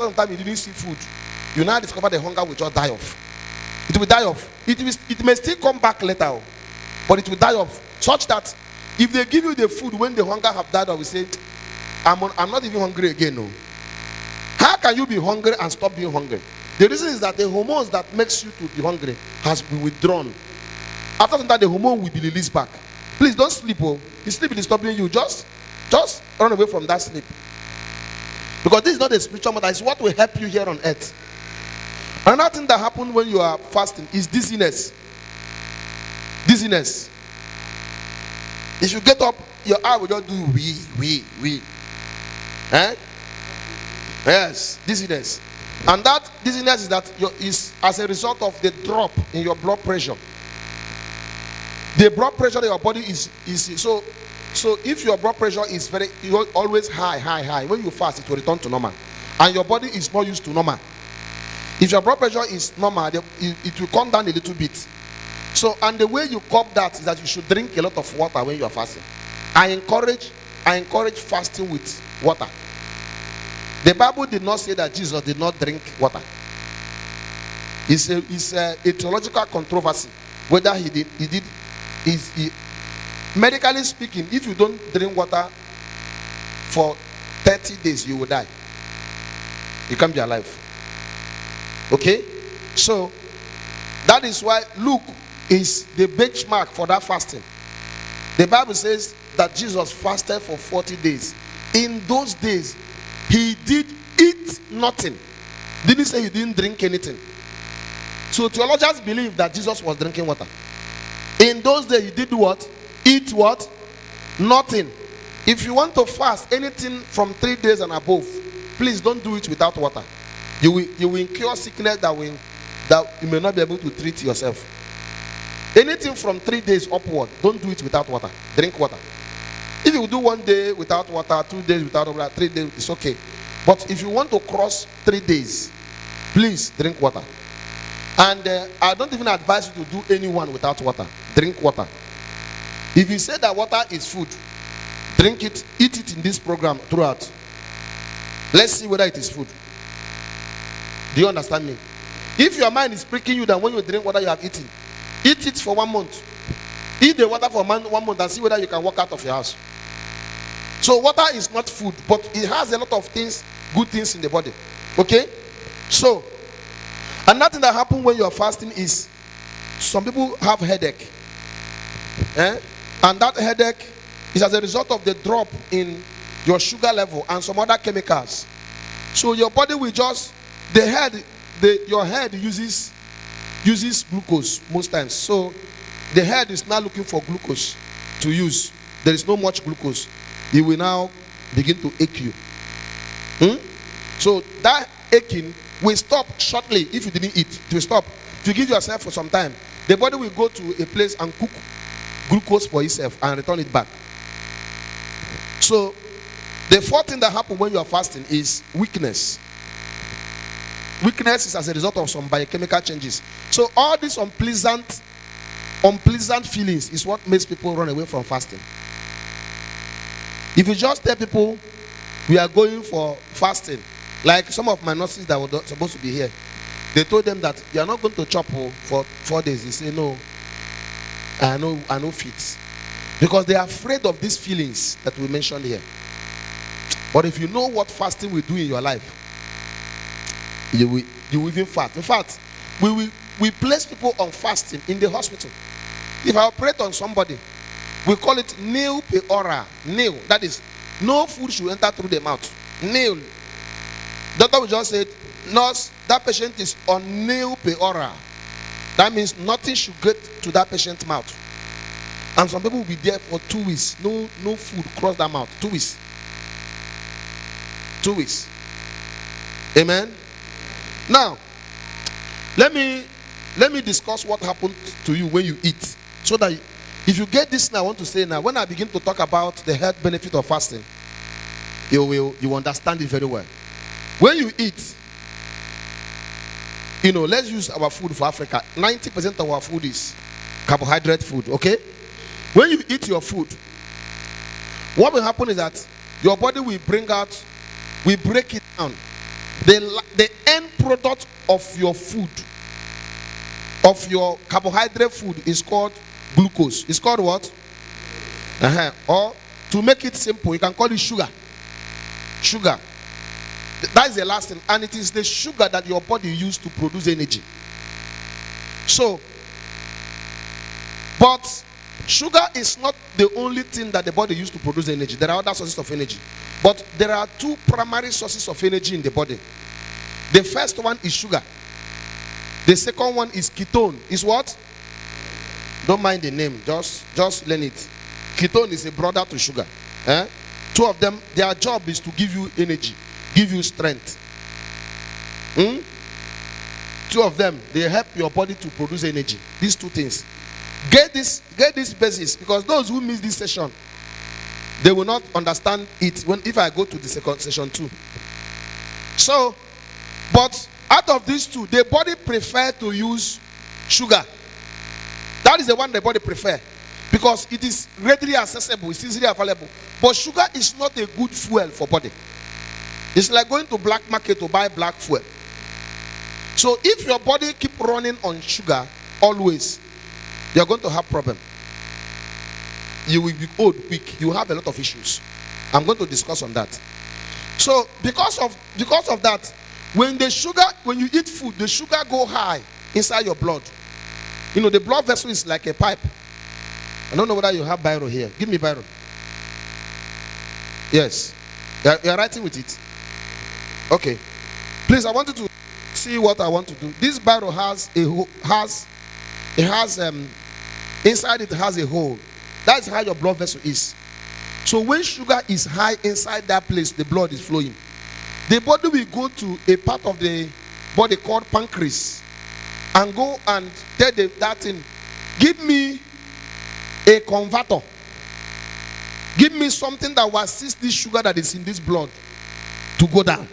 after some time you didn't see food, you now discover the hunger will just die off. It will die off. It may still come back later, but it will die off. Such that if they give you the food when the hunger have died off, we say, I'm not even hungry again. No. How can you be hungry and stop being hungry? The reason is that the hormones that makes you to be hungry has been withdrawn. After some time, the hormone will be released back. Please don't sleep. Oh, the sleep is stopping you. Just run away from that sleep. Because this is not a spiritual matter. It's what will help you here on earth. Another thing that happens when you are fasting is dizziness. Dizziness. If you get up, your eye will just do wee. Eh? Yes, dizziness. And that dizziness is that is as a result of the drop in your blood pressure. The blood pressure in your body is so if your blood pressure is always high, when you fast it will return to normal, and your body is not used to normal. If your blood pressure is normal, it will come down a little bit. So, and the way you curb that is that you should drink a lot of water when you are fasting. I encourage fasting with water. The Bible did not say that Jesus did not drink water. It's a theological controversy whether he did. Medically speaking, if you don't drink water for 30 days, you will die. You can't be alive. Okay? So, that is why Luke is the benchmark for that fasting. The Bible says that Jesus fasted for 40 days. In those days, he did eat nothing. Didn't say he didn't drink anything. So theologians believe that Jesus was drinking water. In those days, he did what? Eat what? Nothing. If you want to fast anything from 3 days and above, please don't do it without water. You will incur sickness that you may not be able to treat yourself. Anything from 3 days upward, don't do it without water. Drink water. If you do 1 day without water, 2 days without water, 3 days, it's okay. But if you want to cross 3 days, please drink water. And I don't even advise you to do anyone without water. Drink water. If you say that water is food, drink it, eat it in this program throughout. Let's see whether it is food. Do you understand me? If your mind is pricking you that when you drink water you have eaten, eat it for 1 month. Eat the water for 1 month and see whether you can walk out of your house. So water is not food, but it has a lot of things, good things in the body. Okay? So, another thing that happens when you are fasting is some people have headache. And that headache is as a result of the drop in your sugar level and some other chemicals. So your body will just, your head uses glucose most times. So the head is now looking for glucose to use. There is no much glucose. It will now begin to ache you. So that aching will stop shortly if you didn't eat. It will stop. If you give yourself for some time, the body will go to a place and cook glucose for itself and return it back. So the fourth thing that happens when you are fasting is weakness. Weakness is as a result of some biochemical changes. So all these unpleasant feelings is what makes people run away from fasting. If you just tell people we are going for fasting, like some of my nurses that were supposed to be here, they told them that you are not going to chop for 4 days. They say no, I know fit, because they are afraid of these feelings that we mentioned here. But if you know what fasting will do in your life, you will even fast. In fact, we place people on fasting in the hospital. If I operate on somebody, we call it nil per ora. Nil, that is, no food should enter through the mouth. Nil. Doctor will just say, nurse, that patient is on nil per ora. That means nothing should get to that patient's mouth. And some people will be there for 2 weeks. No food cross that mouth. 2 weeks. 2 weeks. Amen. Now, let me discuss what happened to you when you eat, so that if you get this, now I want to say now, when I begin to talk about the health benefit of fasting, you understand it very well. When you eat, let's use our food for Africa. 90% of our food is carbohydrate food. Okay, when you eat your food, what will happen is that your body will break it down The end product of your food, of your carbohydrate food, is called glucose. It's called what? Or to make it simple, you can call it sugar. Sugar. That is the last thing. And it is the sugar that your body uses to produce energy. So, but sugar is not the only thing that the body uses to produce energy. There are other sources of energy. But there are two primary sources of energy in the body. The first one is sugar. The second one is ketone. Is what? Don't mind the name. Just learn it. Ketone is a brother to sugar. Two of them, their job is to give you energy, give you strength. Two of them, they help your body to produce energy. These two things. Get this basis, because those who miss this session, they will not understand it if I go to the second session too. So, but out of these two, the body prefer to use sugar. That is the one the body prefer, because it is readily accessible, it's easily available. But sugar is not a good fuel for body. It's like going to black market to buy black fuel. So if your body keep running on sugar always, you're going to have problem. You will be old, weak. You have a lot of issues. I'm going to discuss on that. So because of that, when you eat food, the sugar go high inside your blood. You know, the blood vessel is like a pipe. I don't know whether you have biro here. Give me biro. Yes. You're writing with it. Okay. Please, I want you to see what I want to do. This biro inside it has a hole. That's how your blood vessel is. So when sugar is high inside that place, the blood is flowing. The body will go to a part of the body called pancreas and go and tell that thing, give me a converter. Give me something that will assist this sugar that is in this blood to go down.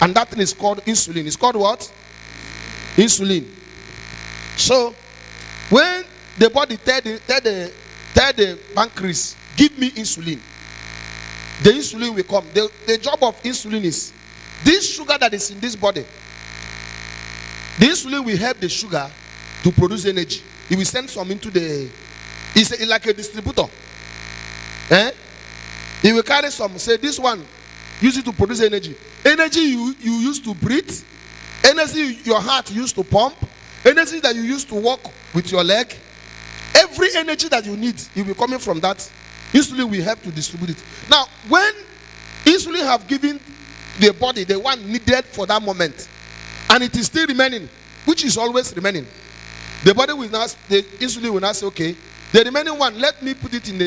And that thing is called insulin. It's called what? Insulin. So when the body tell the pancreas, give me insulin, the insulin will come. The job of insulin is this sugar that is in this body. The insulin will help the sugar to produce energy. It will send some into it's like a distributor. It will carry some, say this one, use it to produce energy. Energy you use to breathe, energy your heart used to pump, energy that you use to walk with your leg. Every energy that you need, it will be coming from that. Insulin will help to distribute it. Now, when insulin have given the body the one needed for that moment, and it is still remaining, which is always remaining, the insulin will now say, okay, the remaining one, let me put it in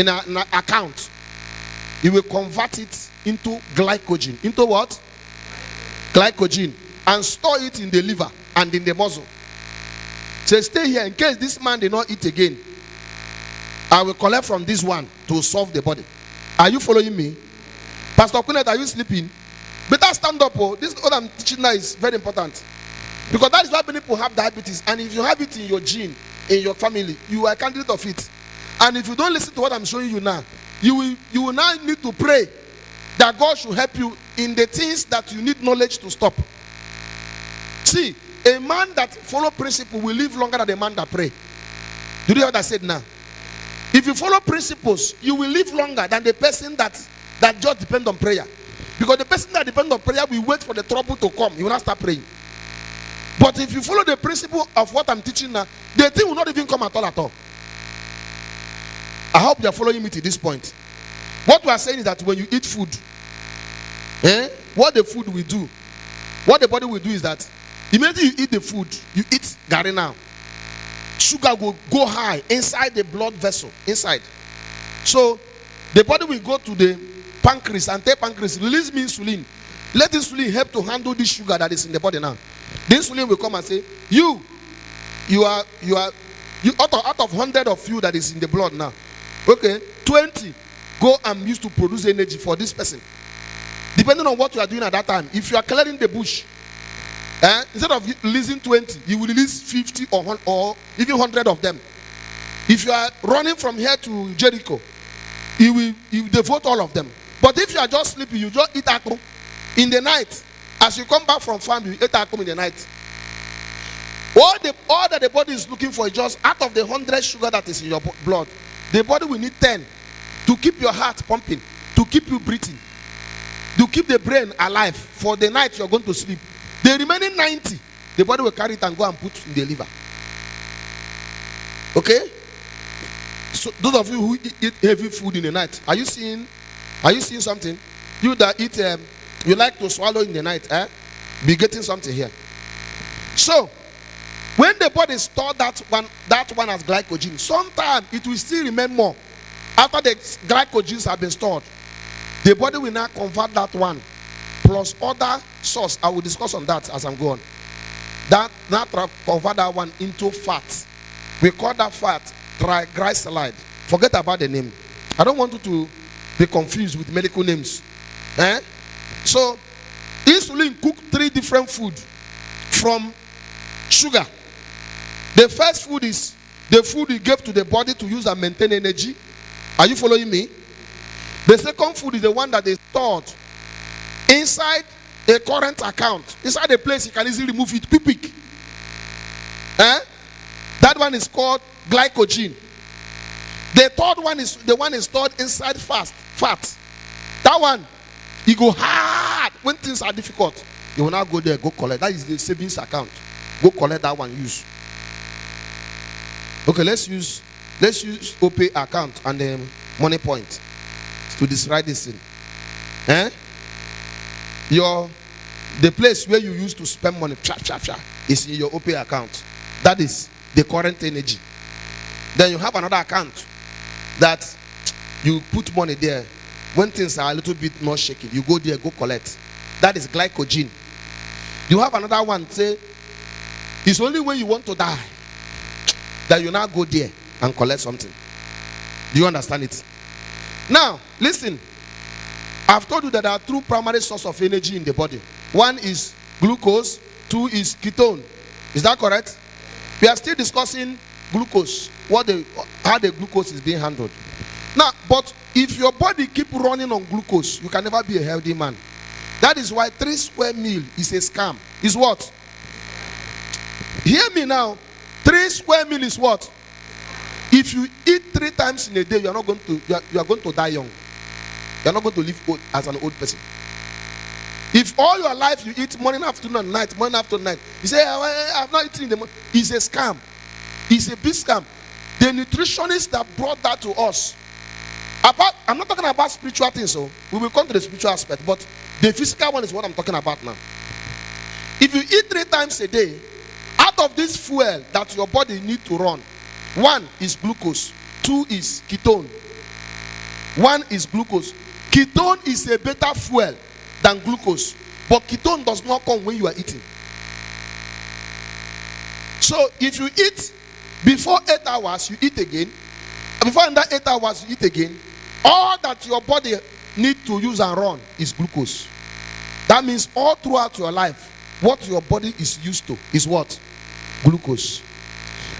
an account. It will convert it into glycogen. Into what? Glycogen. And store it in the liver and in the muscle. So stay here in case this man did not eat again. I will collect from this one to solve the body. Are you following me? Pastor Queeneth, are you sleeping? Better stand up. Oh. This what I'm teaching now is very important. Because that is why many people have diabetes. And if you have it in your gene, in your family, you are a candidate of it. And if you don't listen to what I'm showing you now, you will now need to pray that God should help you in the things that you need knowledge to stop. See, a man that follow principle will live longer than a man that pray. Do you hear what I said now? If you follow principles, you will live longer than the person that just depend on prayer. Because the person that depends on prayer will wait for the trouble to come. You will not start praying. But if you follow the principle of what I'm teaching now, the thing will not even come at all. I hope you are following me to this point. What we are saying is that when you eat food, what the food will do, what the body will do is that immediately you eat the food, you eat garri now, sugar will go high inside the blood vessel, inside. So the body will go to the pancreas and tell pancreas, release me insulin. Let insulin help to handle this sugar that is in the body now. The insulin will come and say, you out of 100 of you that is in the blood now, okay, 20 go and use to produce energy for this person. Depending on what you are doing at that time. If you are clearing the bush, instead of releasing 20, you will release 50 or even 100 of them. If you are running from here to Jericho, you devote all of them. But if you are just sleeping, you just eat apple in the night, As you come back from farm, you eat akum in the night. All that the body is looking for is just out of the 100 sugar that is in your blood, the body will need 10 to keep your heart pumping, to keep you breathing, to keep the brain alive. For the night you're going to sleep, the remaining 90, the body will carry it and go and put in the liver. Okay? So those of you who eat heavy food in the night, are you seeing something? You that eat, you like to swallow in the night, be getting something here. So when the body store that one as glycogen, sometimes it will still remain more. After the glycogens have been stored, the body will now convert that one plus other source. I will discuss on that as I'm going. That convert that one into fat. We call that fat triglyceride. Forget about the name. I don't want you to be confused with medical names. So insulin cook 3 different food from sugar. The first food is the food you give to the body to use and maintain energy. Are you following me? The second food is the one that is stored inside a current account, inside a place you can easily remove it quick. That one is called glycogen. The third one is the one is stored inside fat. That one, you go hard when things are difficult. You will now go there, go collect. That is the savings account. Go collect that one, use. Okay, let's use OPay account and the money point to describe this thing. The place where you used to spend money is in your OPay account. That is the current energy. Then you have another account that you put money there. When things are a little bit more shaky, you go there, go collect. That is glycogen. You have another one, say, it's only when you want to die that you now go there and collect something. Do you understand it? Now, listen. I've told you that there are 2 primary sources of energy in the body. One is glucose, 2 is ketone. Is that correct? We are still discussing glucose, how the glucose is being handled. Now, but if your body keep running on glucose, you can never be a healthy man. That is why 3 square meal is a scam. Is what? Hear me now. 3 square meal is what? If you eat 3 times in a day, you are going to die young. You are not going to live old as an old person. If all your life you eat morning, afternoon, and night, morning, afternoon, night, you say, I have not eaten in the morning. It's a scam. It's a big scam. The nutritionists that brought that to us. I'm not talking about spiritual things, so we will come to the spiritual aspect, but the physical one is what I'm talking about now. If you eat 3 times a day, out of this fuel that your body needs to run, 1 is glucose, 2 is ketone. 1 is glucose. Ketone is a better fuel than glucose, but ketone does not come when you are eating. So if you eat before 8 hours, you eat again. Before another 8 hours, you eat again. All that your body needs to use and run is glucose. That means all throughout your life, what your body is used to is what? Glucose.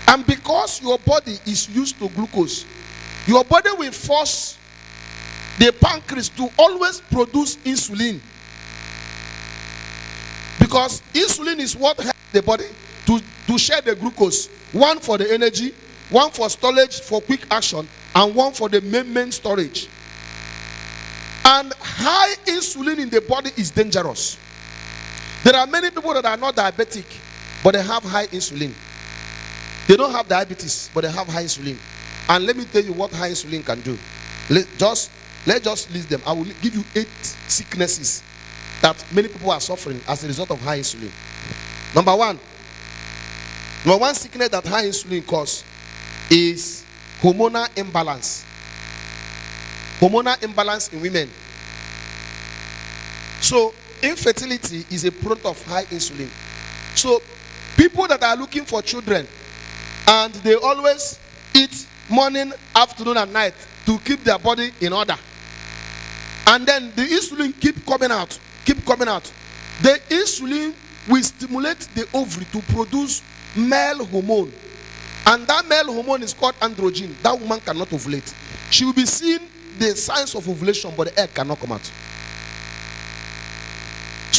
And because your body is used to glucose, your body will force the pancreas to always produce insulin. Because insulin is what helps the body to share the glucose. 1 for the energy, 1 for storage for quick action, and 1 for the main storage. And high insulin in the body is dangerous. There are many people that are not diabetic, but they have high insulin. They don't have diabetes, but they have high insulin. And let me tell you what high insulin can do. Let's just list them. I will give you 8 sicknesses that many people are suffering as a result of high insulin. Number one sickness that high insulin causes is hormonal imbalance. Hormonal imbalance in women. So infertility is a product of high insulin. So people that are looking for children and they always eat morning, afternoon, and night to keep their body in order. And then the insulin keep coming out. The insulin will stimulate the ovary to produce male hormone. And that male hormone is called androgen. That woman cannot ovulate. She will be seeing the signs of ovulation, but the egg cannot come out.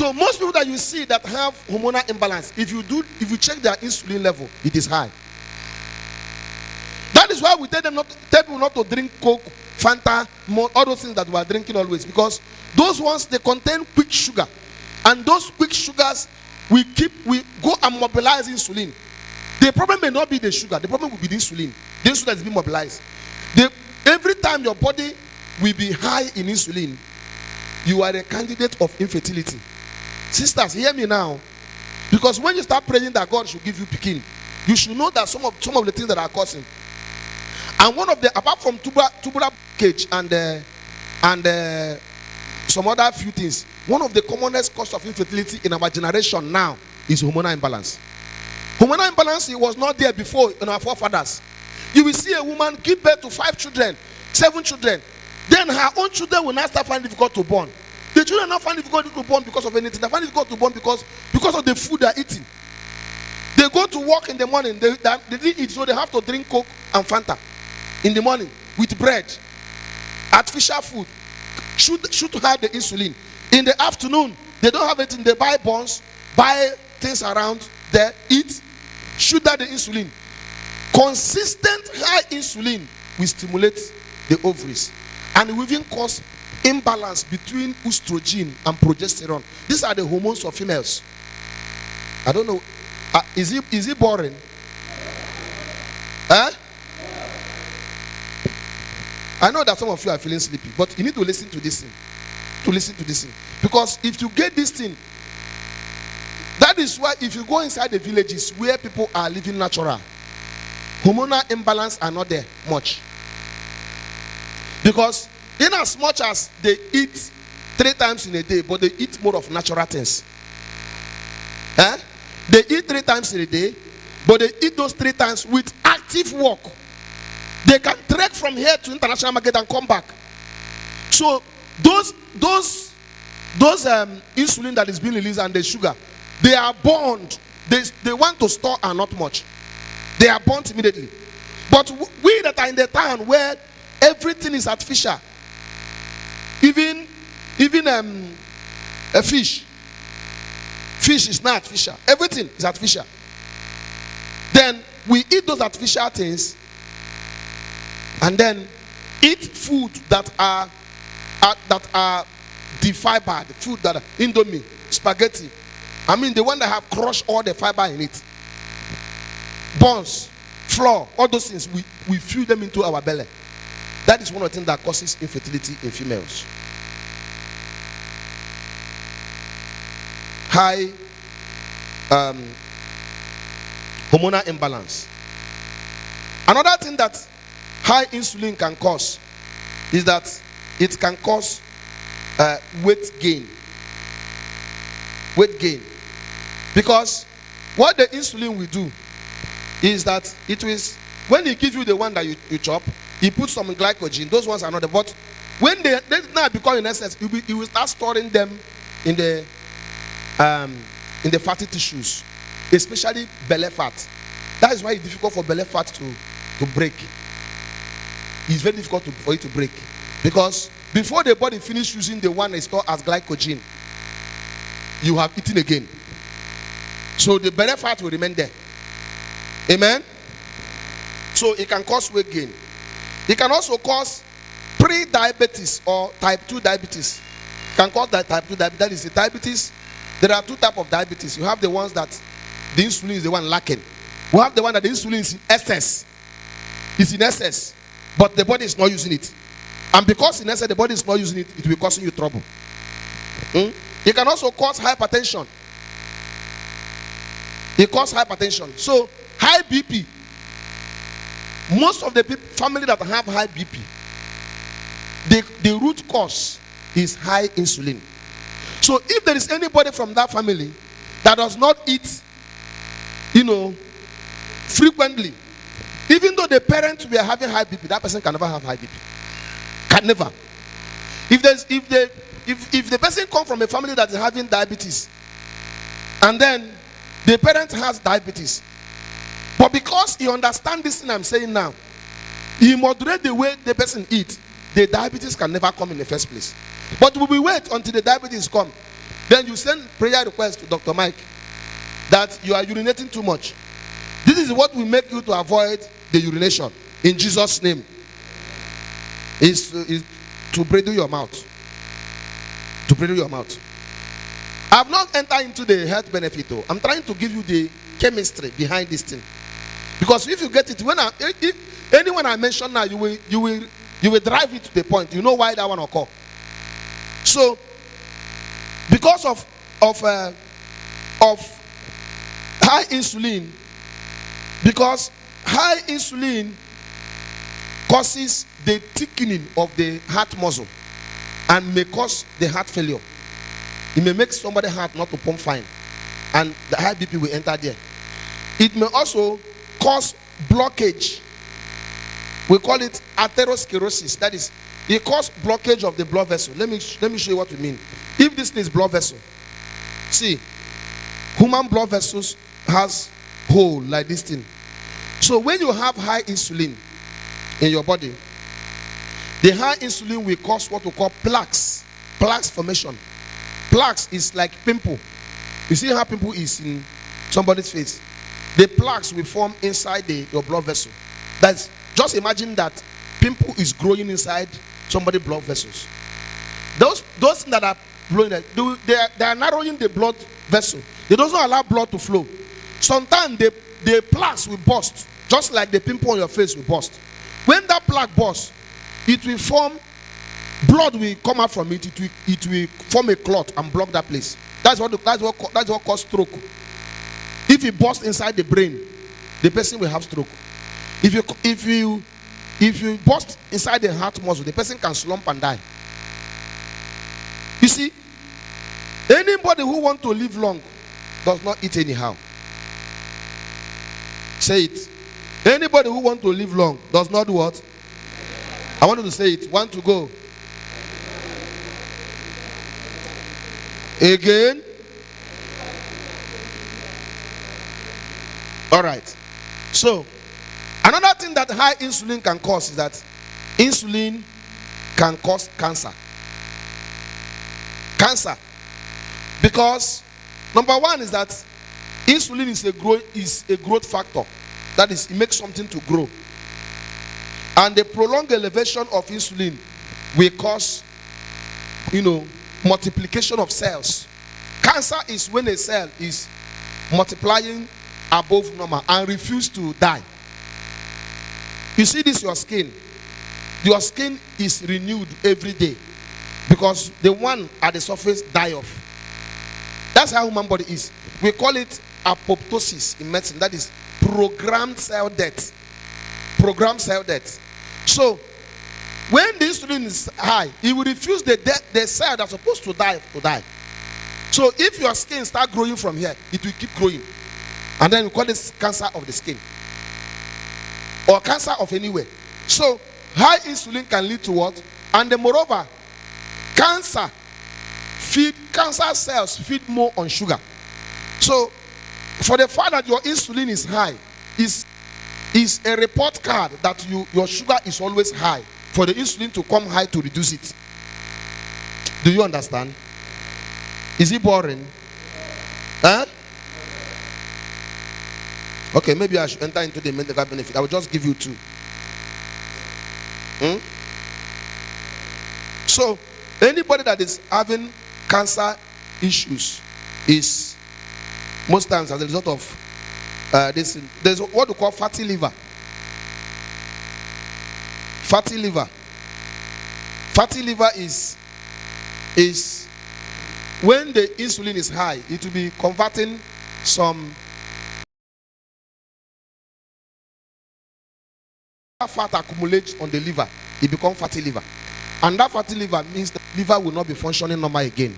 So most people that you see that have hormonal imbalance, if you check their insulin level, it is high. That is why we tell people not to drink Coke, Fanta, all those things that we are drinking always, because those ones, they contain quick sugar, and those quick sugars we go and mobilize insulin. The problem may not be the sugar, the problem will be the insulin. The insulin is being mobilized. Every time your body will be high in insulin, you are a candidate of infertility. Sisters, hear me now. Because when you start praying that God should give you pikin, you should know that some of the things that are causing. And one of the, apart from tubular cage and some other few things, one of the commonest causes of infertility in our generation now is hormonal imbalance. Hormonal imbalance, it was not there before in our forefathers. You will see a woman give birth to 5 children, 7 children. Then her own children will not start finding it difficult to born. The children not find it difficult to born because of anything. They find it difficult to born because of the food they are eating. They go to work in the morning. They didn't eat, so they have to drink Coke and Fanta in the morning with bread. Artificial food. Should have the insulin. In the afternoon, they don't have anything. They buy buns, buy things around there, eat, shoot out the insulin. Consistent high insulin will stimulate the ovaries, and it will even cause imbalance between estrogen and progesterone. These are the hormones of females. I don't know. Is it boring? Huh? I know that some of you are feeling sleepy, but you need to listen to this thing. Because if you get this thing, that is why if you go inside the villages where people are living natural, hormonal imbalance are not there much. Because in as much as they eat 3 times in a day, but they eat more of natural things. They eat 3 times in a day, but they eat those 3 times with active work. They can trek from here to international market and come back. So those insulin that is being released and the sugar, they are burned. They want to store are not much. They are burnt immediately. But we that are in the town where everything is artificial, even a fish is not artificial. Everything is artificial. Then we eat those artificial things, and then eat food that are defibered, food that are indomie, spaghetti. I mean the one that have crushed all the fiber in it. Buns, flour, all those things, we feed them into our belly. That is one of the things that causes infertility in females. High hormonal imbalance. Another thing that high insulin can cause is that it can cause weight gain. Because what the insulin will do is that it will, when he gives you the one that you chop, he puts some glycogen. Those ones are not the, but when they now become in excess, he will start storing them in the fatty tissues, especially belly fat. That is why it's difficult for belly fat to break. It's very difficult for it to break, because before the body finish using the one they store as glycogen, you have eaten again. So the belly fat will remain there. Amen. So it can cause weight gain. It can also cause pre-diabetes or type 2 diabetes. It can cause that type 2 diabetes. That is the diabetes. There are 2 types of diabetes. You have the ones that the insulin is the one lacking. We have the one that the insulin is in excess. It's in excess, but the body is not using it. And because in excess the body is not using it, it will be causing you trouble. It can also cause hypertension. It causes hypertension. So high BP. Most of the family that have high BP, the root cause is high insulin. So if there is anybody from that family that does not eat, frequently, even though the parents were having high BP, that person can never have high BP. Can never. If the person comes from a family that is having diabetes, and then the parent has diabetes, but because he understands this thing I'm saying now, he moderate the way the person eats, the diabetes can never come in the first place. But we will wait until the diabetes come. Then you send prayer request to Dr. Mike that you are urinating too much. This is what will make you to avoid the urination. In Jesus' name. Is to bridle your mouth. To bridle your mouth. I have not entered into the health benefit though. I'm trying to give you the chemistry behind this thing. Because if you get it, if anyone I mention now, you will drive it to the point. You know why that one occur. So, because of high insulin, because high insulin causes the thickening of the heart muscle and may cause the heart failure. It may make somebody's heart not to pump fine, and the high BP will enter there. It may also cause blockage. We call it atherosclerosis. That is, it causes blockage of the blood vessel. Let me show you what we mean. If this is blood vessel, see, human blood vessels has hole like this thing. So when you have high insulin in your body, the high insulin will cause what we call plaques formation. Plaques is like pimple. You see how pimple is in somebody's face? The plaques will form inside your blood vessel. That's, just imagine that pimple is growing inside somebody's blood vessels. Those things that are blowing, they are narrowing the blood vessel. They don't allow blood to flow. Sometimes the plaques will burst, just like the pimple on your face will burst. When that plaque bursts, it will form, blood will come out from it. It will form a clot and block that place. That's what causes stroke. If it bursts inside the brain, the person will have stroke. If you burst inside the heart muscle, the person can slump and die. You see, anybody who wants to live long does not eat anyhow. Say it. Anybody who wants to live long does not do what? I want you to say it. Want to go? Again. All right. So, another thing that high insulin can cause is that insulin can cause cancer. Cancer. Because number one is that insulin is a growth factor. That is, it makes something to grow. And the prolonged elevation of insulin will cause, multiplication of cells. Cancer is when a cell is multiplying above normal and refuse to die. You see this, your skin. Your skin is renewed every day because the one at the surface die off. That's how human body is. We call it apoptosis in medicine. That is programmed cell death. Programmed cell death. So when the insulin is high, it will refuse the cell that's supposed to die to die. So if your skin start growing from here, it will keep growing. And then we call this cancer of the skin. Or cancer of anywhere. So high insulin can lead to what? And then moreover, cancer cells feed more on sugar. So for the fact that your insulin is high, is a report card that your sugar is always high for the insulin to come high to reduce it. Do you understand? Is it boring? Huh? Okay, maybe I should enter into the medical benefit. I will just give you two. So, anybody that is having cancer issues is most times as a result of this. There's what we call fatty liver. Fatty liver. Fatty liver is when the insulin is high, it will be converting some fat accumulates on the liver. It becomes fatty liver. And that fatty liver means the liver will not be functioning normal again.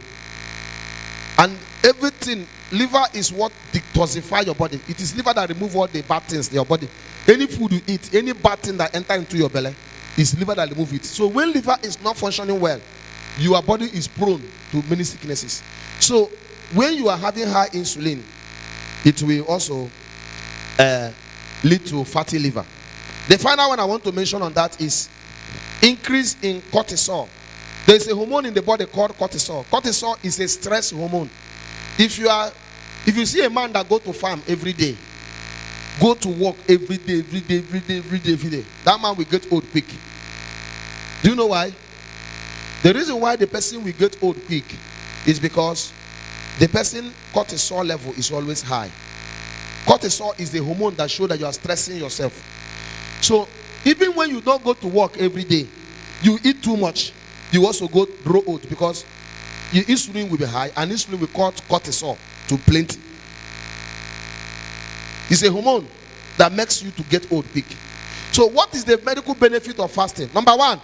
And everything, liver is what detoxify your body. It is liver that remove all the bad things in your body. Any food you eat, any bad thing that enter into your belly, is liver that remove it. So when liver is not functioning well, your body is prone to many sicknesses. So when you are having high insulin, it will also lead to fatty liver. The final one I want to mention on that is increase in cortisol. There's a hormone in the body called cortisol. Cortisol is a stress hormone. If you see a man that go to farm every day, go to work every day, that man will get old quick. Do you know why? The reason why the person will get old quick is because the person cortisol level is always high. Cortisol is the hormone that shows that you are stressing yourself. So even when you don't go to work every day, you eat too much, you also grow old because your insulin will be high, and insulin will cause cortisol to plenty. It's a hormone that makes you to get old quick. So what is the medical benefit of fasting? Number one,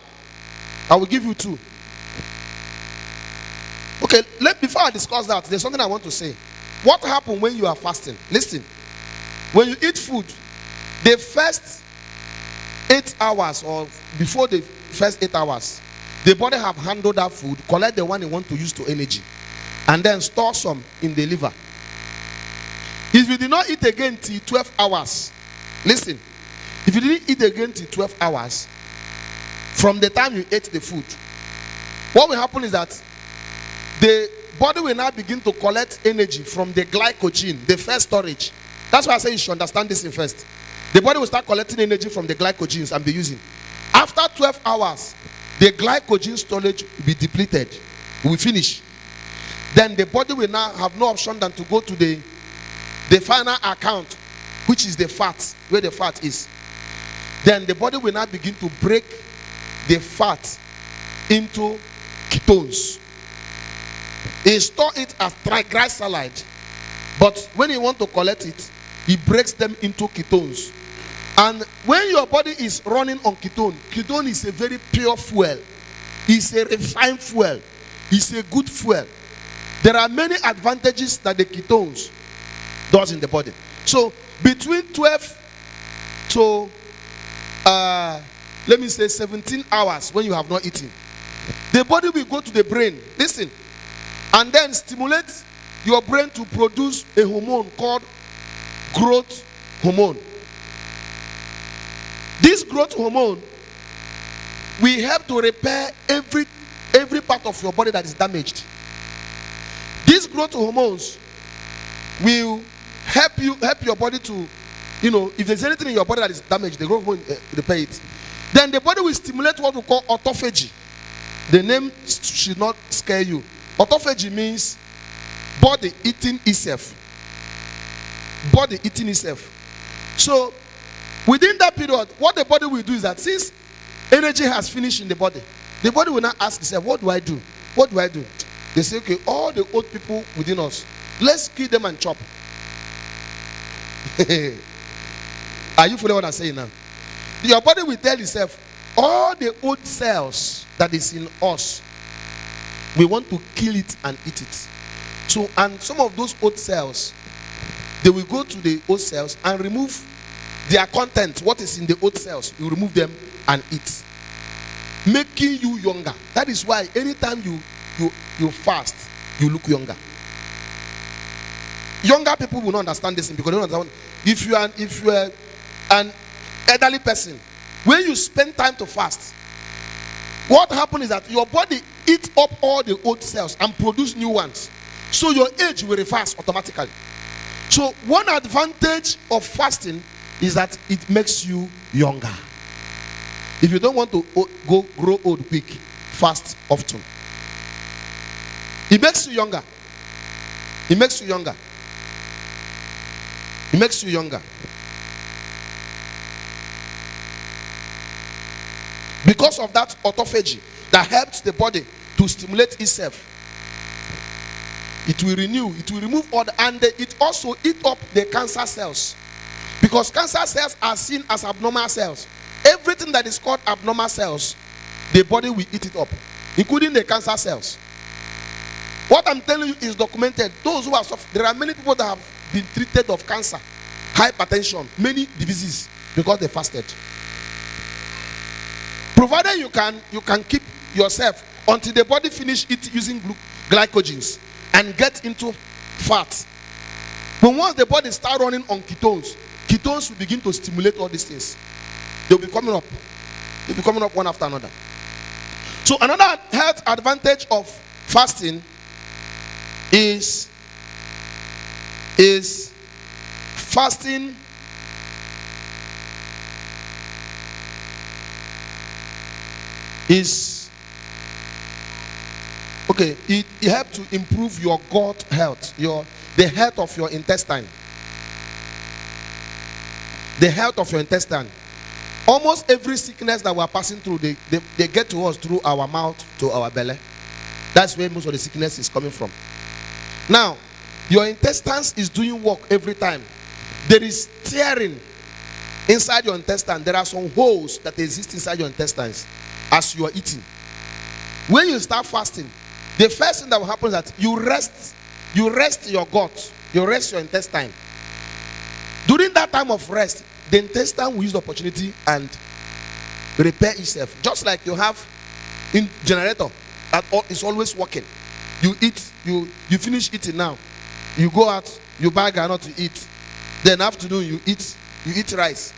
I will give you two. Okay, before I discuss that, there's something I want to say. What happens when you are fasting? Listen, when you eat food, the first 8 hours or before the first 8 hours, the body have handled that food, collect the one you want to use to energy, and then store some in the liver. If you did not eat again till 12 hours, listen, if you didn't eat again till 12 hours, from the time you ate the food, what will happen is that the body will now begin to collect energy from the glycogen, the first storage. That's why I say you should understand this in first. The body will start collecting energy from the glycogens and be using. After 12 hours, the glycogen storage will be depleted. We finish. Then the body will now have no option than to go to the final account, which is the fat, where the fat is. Then the body will now begin to break the fat into ketones. He store it as triglyceride, but when you want to collect it, he breaks them into ketones. And when your body is running on ketone is a very pure fuel. It's a refined fuel. It's a good fuel. There are many advantages that the ketones does in the body. So between 12 to let me say 17 hours when you have not eaten, the body will go to the brain, listen, and then stimulate your brain to produce a hormone called growth hormone. This growth hormone will help to repair every part of your body that is damaged. These growth hormones will help your body to, if there's anything in your body that is damaged, the growth hormone repair it. Then the body will stimulate what we call autophagy. The name should not scare you. Autophagy means body eating itself. Body eating itself. So within that period, what the body will do is that since energy has finished in the body will now ask itself, what do I do? What do I do? They say, okay, all the old people within us, let's kill them and chop. Are you following what I'm saying now? Your body will tell itself, all the old cells that is in us, we want to kill it and eat it. So, and some of those old cells, they will go to the old cells and remove their content, what is in the old cells. You remove them and eat, making you younger. That is why anytime you fast, you look younger. Younger people will not understand this because they don't understand. If you are an elderly person, when you spend time to fast, what happens is that your body eats up all the old cells and produce new ones. So your age will reverse automatically. So one advantage of fasting is that it makes you younger. If you don't want to grow old quick, fast often. It makes you younger. It makes you younger. It makes you younger. Because of that autophagy that helps the body to stimulate itself, it will renew, it will remove all the, and it also eat up the cancer cells. Because cancer cells are seen as abnormal cells. Everything that is called abnormal cells, the body will eat it up, including the cancer cells. What I'm telling you is documented. Those who are suffering, there are many people that have been treated of cancer, hypertension, many diseases because they fasted. Provided you can keep yourself until the body finish it using glycogens and get into fat. But once the body start running on ketones will begin to stimulate all these things. They'll be coming up. They'll be coming up one after another. So another health advantage of fasting is fasting is okay. It helps to improve your gut health, the health of your intestine. The health of your intestine. Almost every sickness that we are passing through, they get to us through our mouth to our belly. That's where most of the sickness is coming from. Now, your intestines is doing work every time. There is tearing inside your intestine. There are some holes that exist inside your intestines as you are eating. When you start fasting, the first thing that will happen is that you rest your gut, you rest your intestine. During that time of rest, the intestine will use the opportunity and repair itself. Just like you have in generator that is always working. You eat, you finish eating now. You go out, you buy granite to eat. Then afternoon you eat rice.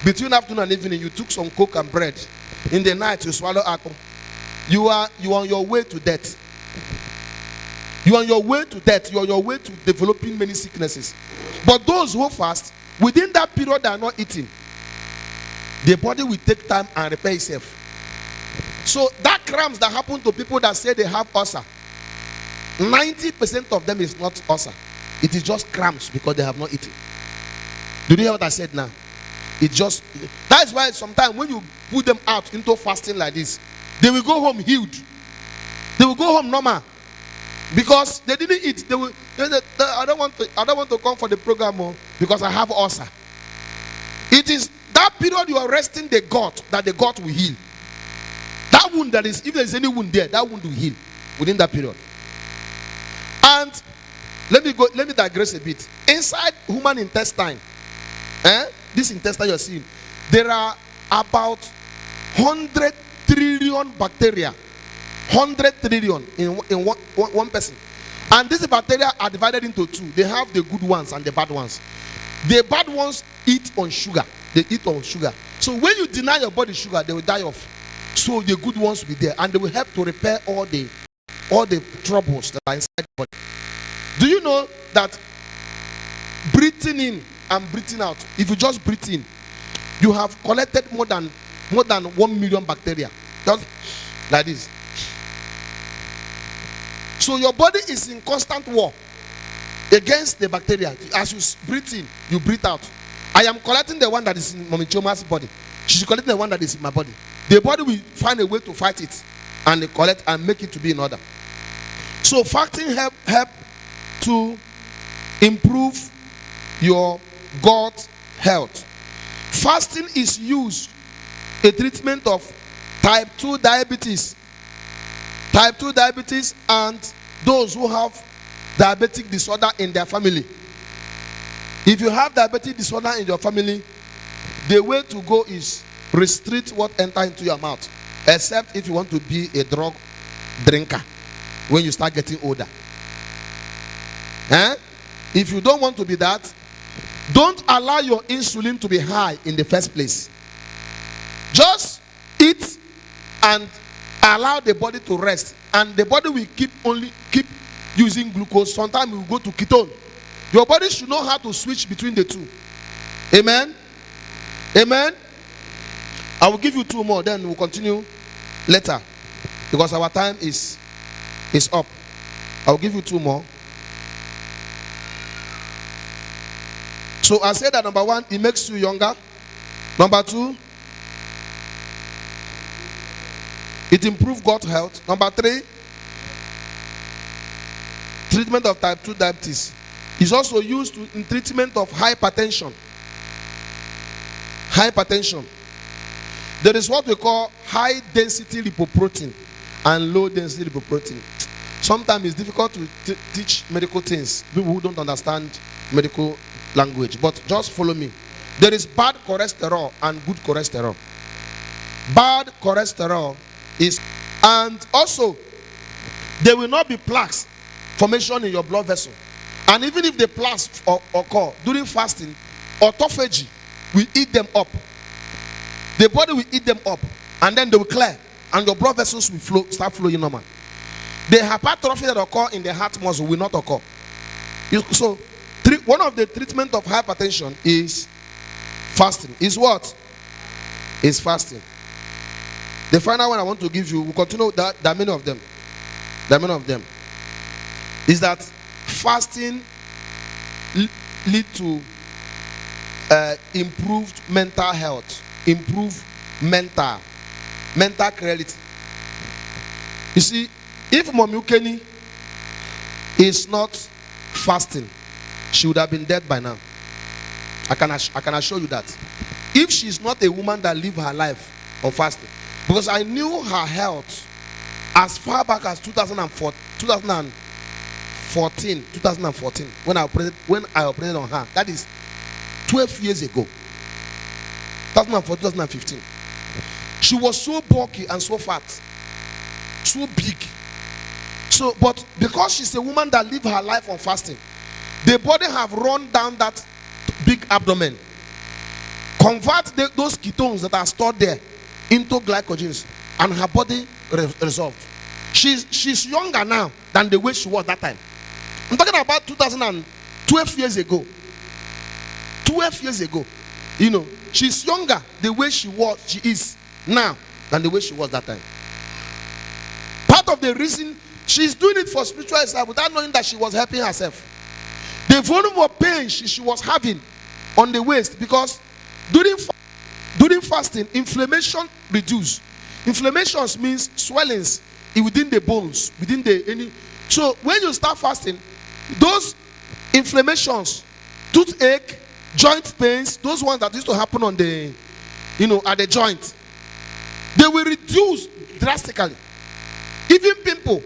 Between afternoon and evening, you took some coke and bread. In the night, you swallow apple. You are on your way to death. You are on your way to death. You are on your way to developing many sicknesses. But those who fast, within that period they are not eating, the body will take time and repair itself. So that cramps that happen to people that say they have ulcer, 90% of them is not ulcer. It is just cramps because they have not eaten. Do you hear what I said now? That's why sometimes when you put them out into fasting like this, they will go home healed. They will go home normal. Because they didn't eat. I don't want to come for the program because I have ulcer. It is that period you are resting the gut that the gut will heal. That wound that is, if there is any wound there, that wound will heal within that period. And let me digress a bit. Inside human intestine, this intestine you're seeing, there are about 100 trillion bacteria. 100 trillion in one person. And these bacteria are divided into two. They have the good ones and the bad ones. The bad ones eat on sugar. They eat on sugar. So when you deny your body sugar, they will die off. So the good ones will be there, and they will help to repair all the troubles that are inside the body. Do you know that breathing in and breathing out, if you just breathe in, you have collected more than 1 million bacteria. Just like this. So your body is in constant war against the bacteria. As you breathe in, you breathe out. I am collecting the one that is in Mommy Choma's body. She's collecting the one that is in my body. The body will find a way to fight it and collect and make it to be in order. So fasting help to improve your gut health. Fasting is used a treatment of type 2 diabetes. Type 2 diabetes and those who have diabetic disorder in their family. If you have diabetic disorder in your family, the way to go is restrict what enter into your mouth, except if you want to be a drug drinker when you start getting older. If you don't want to be that, don't allow your insulin to be high in the first place. Just eat and allow the body to rest, and the body will keep using glucose. Sometimes we will go to ketone. Your body should know how to switch between the two. Amen. Amen. I will give you 2 more, then we'll continue later because our time is up. I will give you 2 more. So I said that number 1, it makes you younger. Number 2, it improves gut health. Number 3, treatment of type 2 diabetes. Is also used in treatment of hypertension. Hypertension. There is what we call high density lipoprotein and low density lipoprotein. Sometimes it's difficult to teach medical things, people who don't understand medical language, but just follow me. There is bad cholesterol and good cholesterol. Bad cholesterol is, and also there will not be plaques formation in your blood vessel. And even if the plaques occur during fasting, autophagy will eat them up. The body will eat them up, and then they will clear. and your blood vessels will start flowing normal. The hypertrophy that occur in the heart muscle will not occur. So, one of the treatment of hypertension is fasting. Is what? Is fasting. The final one I want to give you, we'll continue that. There are many of them. There are many of them. Is that fasting lead to improved mental health, improved mental clarity. You see, if Mommy Ukeni is not fasting, she would have been dead by now. I can assure you that. If she's not a woman that live her life on fasting, because I knew her health as far back as 2014, when I operated on her. That is 12 years ago. 2014, 2015. She was so bulky and so fat, so big. So, but because she's a woman that live her life on fasting, the body have run down that big abdomen, convert those ketones that are stored there into glycogens, and her body resolved. She's younger now than the way she was that time. I'm talking about 2012 years ago. 12 years ago. You know, she's younger the way she is now than the way she was that time. Part of the reason she's doing it for spiritual herself without knowing that she was helping herself. The volume of pain she was having on the waist, because during fasting, inflammation reduce. Inflammations means swellings within the bones, so when you start fasting, those inflammations, toothache, joint pains, those ones that used to happen on the, at the joint, they will reduce drastically. Even pimple,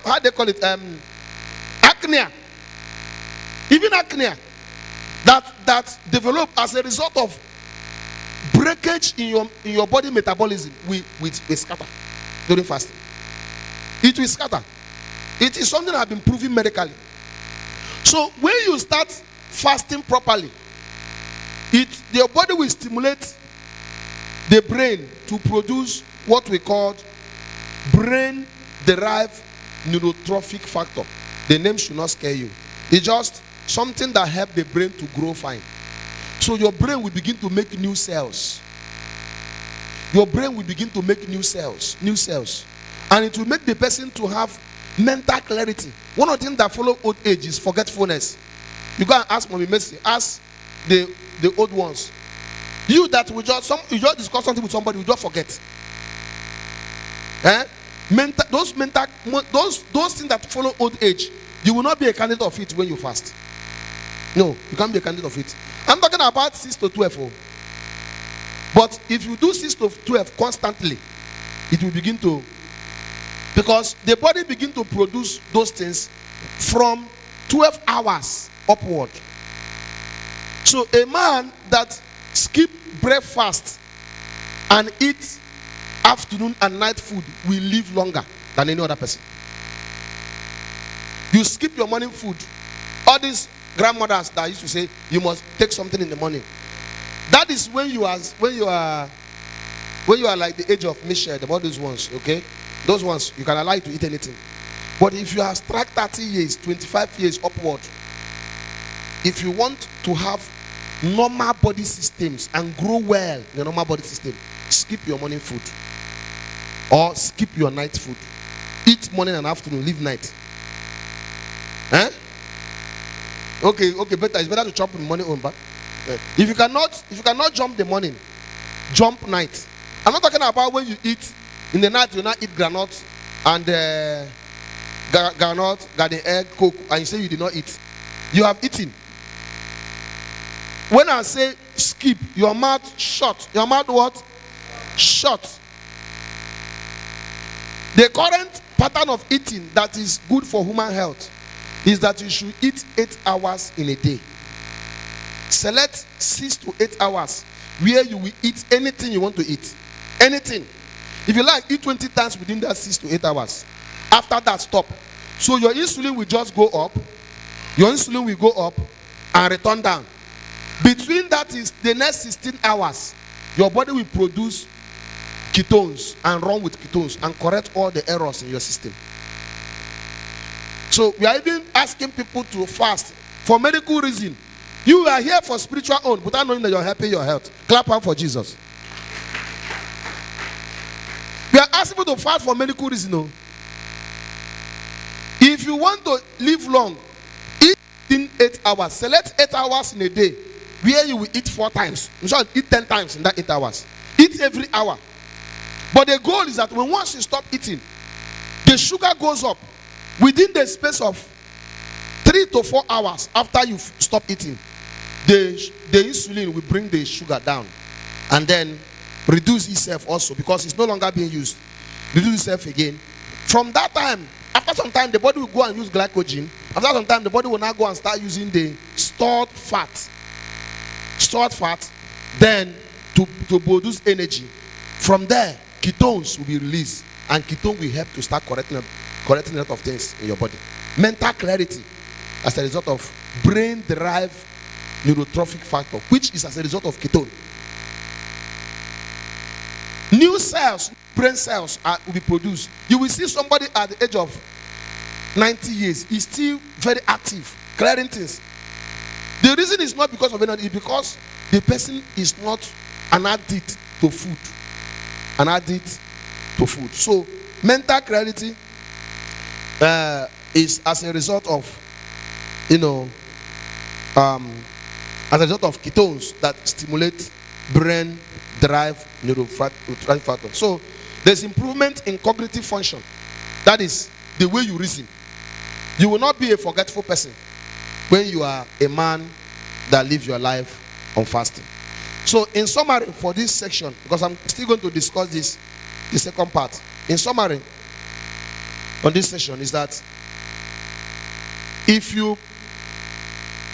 how they call it, acne, even acne that develop as a result of breakage in your body metabolism will scatter during fasting. It will scatter. It is something that has been proven medically. So when you start fasting properly, your body will stimulate the brain to produce what we call brain-derived neurotrophic factor. The name should not scare you. It's just something that helps the brain to grow fine. So your brain will begin to make new cells. Your brain will begin to make new cells. And it will make the person to have mental clarity. One of the things that follow old age is forgetfulness. You go and ask Mommy Mercy, ask the old ones. You just discuss something with somebody, you just forget. Those things that follow old age, you will not be a candidate of it when you fast. No, you can't be a candidate of it. I'm talking about 6 to 12. Oh. But if you do 6 to 12 constantly, it will begin to, because the body begin to produce those things from 12 hours upward. So a man that skip breakfast and eat afternoon and night food will live longer than any other person. You skip your morning food. All these grandmothers that used to say you must take something in the morning. That is when you are like the age of Michelle, about those ones, okay? Those ones you can allow you to eat anything. But if you have struck 30 years, 25 years upward, if you want to have normal body systems and grow well in the normal body system, skip your morning food or skip your night food. Eat morning and afternoon, leave night. Okay, better. It's better to chop in the morning. If you cannot jump the morning, jump night. I'm not talking about when you eat in the night. You not eat granite and garden egg, coke, and you say you did not eat. You have eaten. When I say skip, your mouth shut. Your mouth what? Shut. The current pattern of eating that is good for human health is that you should eat 8 hours in a day. Select 6 to 8 hours where you will eat anything you want to eat. Anything. If you like, eat 20 times within that 6 to 8 hours. After that, stop. So your insulin will just go up. Your insulin will go up and return down. Between that is the next 16 hours, your body will produce ketones and run with ketones and correct all the errors in your system. So we are even asking people to fast for medical reason. You are here for spiritual own without knowing that you're helping your health. Clap hand for Jesus. We are asking people to fast for medical reason. No? If you want to live long, eat in 8 hours. Select 8 hours in a day where you will eat 4 times. In short, eat 10 times in that 8 hours. Eat every hour. But the goal is that when once you stop eating, the sugar goes up within the space of 3 to 4 hours after you stop eating. The insulin will bring the sugar down and then reduce itself also because it's no longer being used. Reduce itself again. From that time, after some time, the body will go and use glycogen. After some time, the body will now go and start using the stored fat. Stored fat, then to produce energy. From there, ketones will be released, and ketone will help to start correcting a lot of things in your body. Mental clarity as a result of brain-derived neurotrophic factor, which is as a result of ketone. New cells, brain cells will be produced. You will see somebody at the age of 90 years is still very active, clearing things. The reason is not because of energy, it's because the person is not an addict to food. An addict to food. So mental clarity is as a result of, as a result of ketones that stimulate brain-derived neurotrophic factor. So there's improvement in cognitive function. That is the way you reason. You will not be a forgetful person when you are a man that lives your life on fasting. So in summary for this section, because I'm still going to discuss this, the second part. In summary on this session is that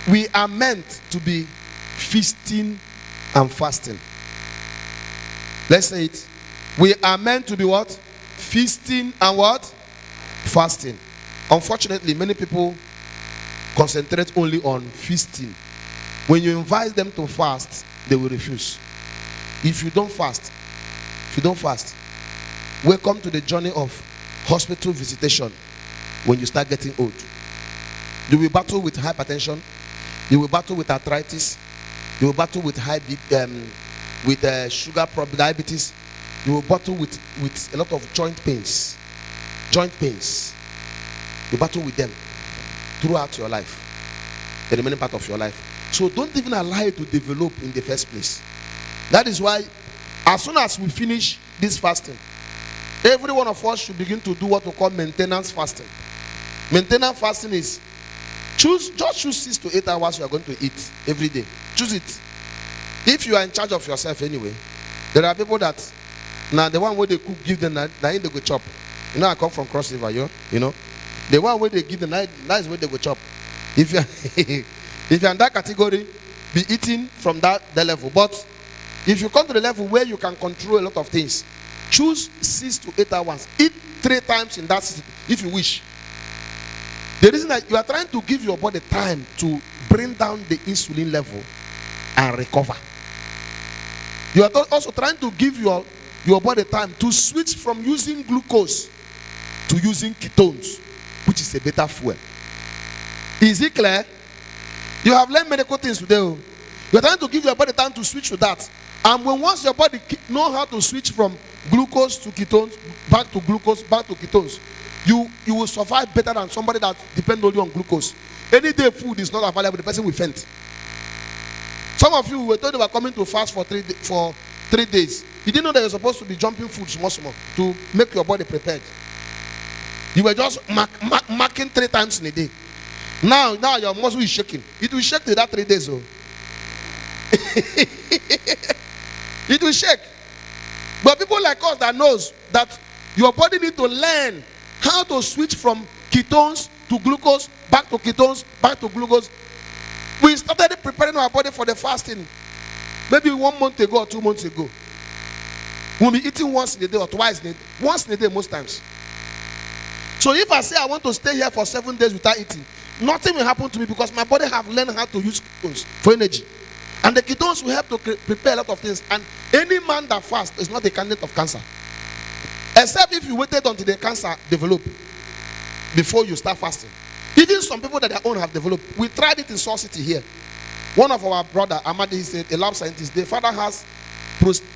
we are meant to be feasting and fasting. Let's say it. We are meant to be what? Feasting and what? Fasting. Unfortunately, many people concentrate only on feasting. When you invite them to fast, they will refuse. If you don't fast, welcome to the journey of hospital visitation when you start getting old. You will battle with hypertension. You will battle with arthritis. You will battle with sugar problem, diabetes. You will battle with a lot of joint pains. You battle with them throughout your life, the remaining part of your life. So don't even allow it to develop in the first place. That is why as soon as we finish this fasting, every one of us should begin to do what we call maintenance fasting. Maintenance fasting is choose 6 to 8 hours you are going to eat every day. Choose it. If you are in charge of yourself anyway, there are people that now the one where they cook give them that they go chop. I come from Cross River, you know. The one where they give them that is where they go chop. If you're in that category, be eating from that level. But if you come to the level where you can control a lot of things, choose 6 to 8 hours. Eat 3 times in that system, if you wish. The reason that you are trying to give your body time to bring down the insulin level and recover. You are also trying to give your body time to switch from using glucose to using ketones, which is a better fuel. Is it clear? You have learned medical things today. You are trying to give your body time to switch to that. And once your body knows how to switch from glucose to ketones, back to glucose, back to ketones, you will survive better than somebody that depends only on glucose. Any day food is not available, the person will faint. Some of you were told they were coming to fast for 3 days. You didn't know that you're supposed to be jumping food small to make your body prepared. You were just marking 3 times in a day. Now your muscle is shaking. It will shake till that 3 days. Oh. It will shake. But people like us that knows that your body need to learn how to switch from ketones to glucose, back to ketones, back to glucose. We started preparing our body for the fasting maybe 1 month ago or 2 months ago. We'll be eating once in a day or twice in a day. Once in a day most times. So if I say I want to stay here for 7 days without eating, nothing will happen to me because my body have learned how to use ketones for energy. And And the ketones will help to prepare a lot of things. And any man that fasts is not a candidate of cancer. Except if you waited until the cancer develop before you start fasting. Even some people that their own have developed. We tried it in Saw City here. One of our brother, Amadi, he said, a lab scientist, the father has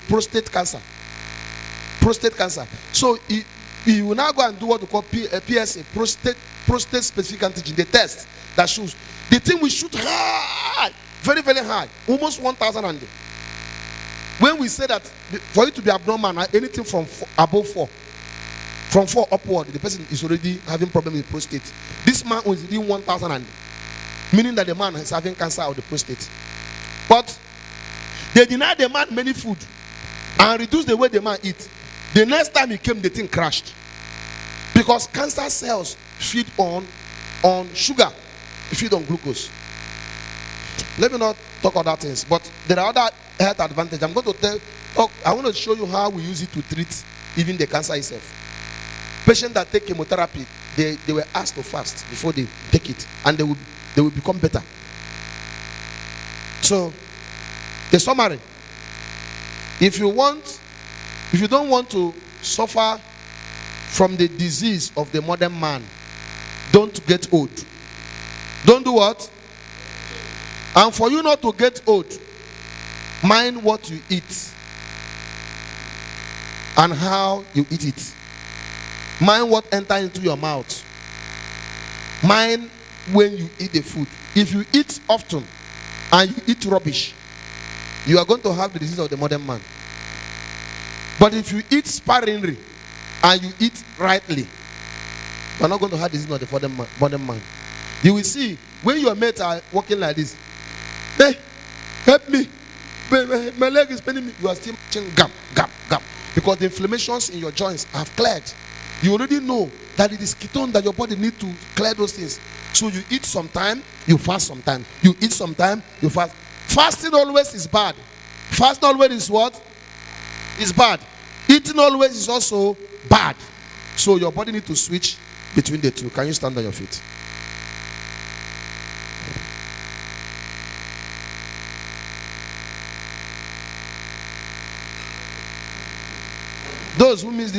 prostate cancer. Prostate cancer. So he will now go and do what we call PSA, prostate specific antigen, the test that shows. The thing will shoot high, very, very high, almost 1,000. And when we say that for it to be abnormal, anything from above 4, from 4 upward, the person is already having problem with prostate. This man was doing 1,000, meaning that the man is having cancer of the prostate. But they denied the man many food and reduced the way the man eat. The next time he came, the thing crashed. Because cancer cells feed on sugar, they feed on glucose. Let me not talk other things, but there are other health advantages. I'm going to I want to show you how we use it to treat even the cancer itself. Patients that take chemotherapy, they were asked to fast before they take it, and they will become better. So, the summary: if you don't want to suffer from the disease of the modern man, don't get old. Don't do what? And for you not to get old, mind what you eat and how you eat it. Mind what enters into your mouth. Mind when you eat the food. If you eat often and you eat rubbish, you are going to have the disease of the modern man. But if you eat sparingly and you eat rightly, you are not going to have the disease of the modern man. You will see when your mates are walking like this. Hey, help me. My leg is paining me. You are still gap. Because the inflammations in your joints have cleared. You already know that it is ketone that your body needs to clear those things. So you eat sometime, you fast sometime. You eat sometime, you fast. Fasting always is bad. Fasting always is what? Is bad. Eating always is also bad. So your body needs to switch between the two. Can you stand on your feet? Those who miss this